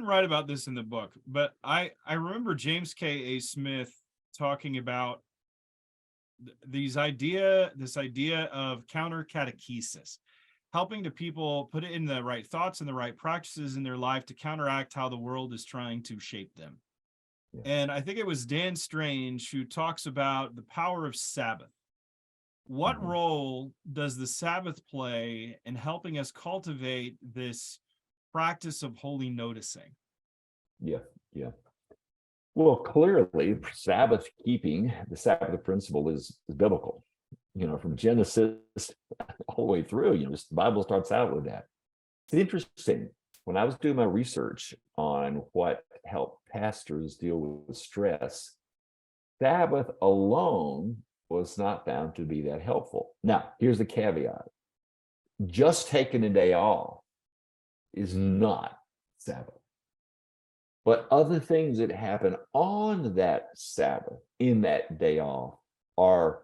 didn't write about this in the book, but I remember James K. A. Smith talking about this idea of counter catechesis, helping the people put it in the right thoughts and the right practices in their life to counteract how the world is trying to shape them. Yeah. And I think it was Dan Strange who talks about the power of Sabbath. What role does the Sabbath play in helping us cultivate this practice of holy noticing? Yeah. Well, clearly, Sabbath keeping, the Sabbath principle is biblical. From Genesis all the way through. Just the Bible starts out with that. It's interesting. When I was doing my research on what helped pastors deal with stress, Sabbath alone was not found to be that helpful. Now, here's the caveat. Just taking a day off is not Sabbath. But other things that happen on that Sabbath, in that day off, are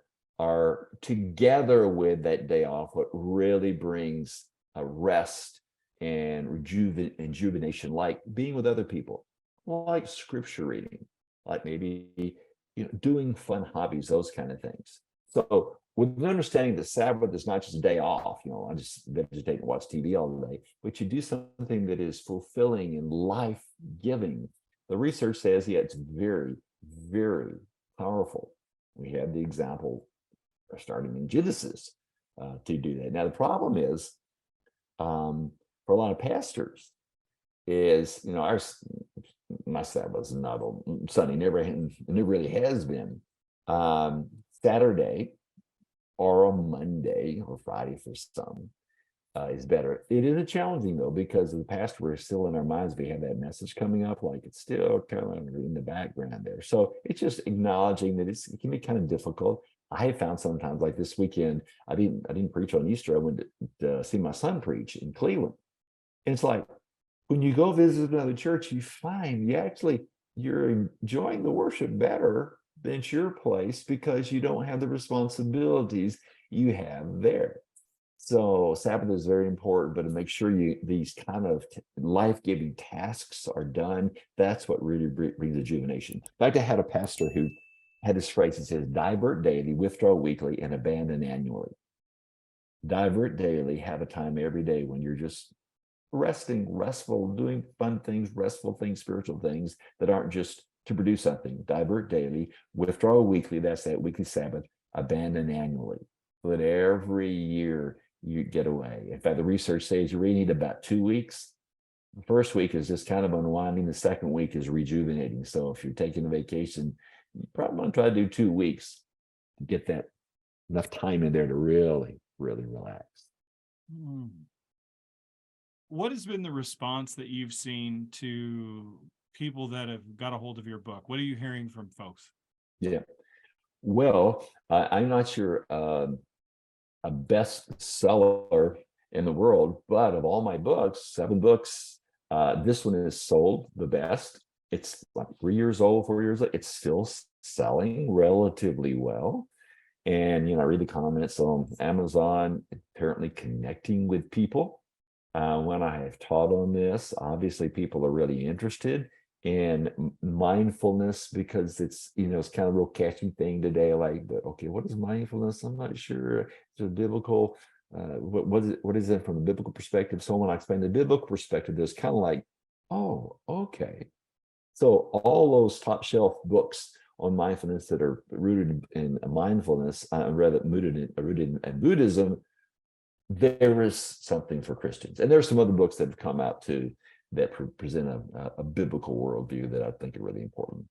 together with that day off what really brings a rest and rejuvenation, like being with other people, like scripture reading, like maybe doing fun hobbies, those kind of things. So with the understanding that Sabbath is not just a day off, I just vegetate and watch TV all day, but you do something that is fulfilling and life-giving. The research says, it's very, very powerful. We have the example starting in Genesis to do that. Now, the problem is, for a lot of pastors, is, my Sabbath is not on Sunday, never really has been. Saturday or on Monday or Friday for some is better. It is challenging though, because the pastor, we're still in our minds, we have that message coming up, like it's still kind of in the background there. So it's just acknowledging that it can be kind of difficult. I have found sometimes, like this weekend, I didn't preach on Easter. I went to see my son preach in Cleveland. And it's like, when you go visit another church, you find you're enjoying the worship better than it's your place, because you don't have the responsibilities you have there. So Sabbath is very important, but to make sure these kind of life-giving tasks are done, that's what really brings rejuvenation. In fact, I had a pastor who had this phrase that says, divert daily, withdraw weekly, and abandon annually. Divert daily, have a time every day when you're just resting, restful, doing fun things, restful things, spiritual things that aren't just to produce something. Divert daily, withdraw weekly, that's that weekly Sabbath, abandon annually. So that every year you get away. In fact, the research says you really need about 2 weeks. The first week is just kind of unwinding. The second week is rejuvenating. So if you're taking a vacation, you probably want to try to do 2 weeks to get that enough time in there to really, really relax. What has been the response that you've seen to people that have got a hold of your book? What are you hearing from folks? Yeah. Well, I'm not sure a bestseller in the world, but of all my books, 7 books, this one is sold the best. It's like 3 years old, 4 years old. It's still selling relatively well. And, I read the comments on Amazon, apparently connecting with people. When I have taught on this, obviously people are really interested in mindfulness, because it's, it's kind of a real catchy thing today. Like, but okay, what is mindfulness? I'm not sure. It's a biblical, what is it from a biblical perspective? So when I explain the biblical perspective, there's kind of like, oh, okay. So all those top shelf books on mindfulness that are rooted in mindfulness, rooted in Buddhism, there is something for Christians. And there's some other books that have come out too that present a biblical worldview that I think are really important.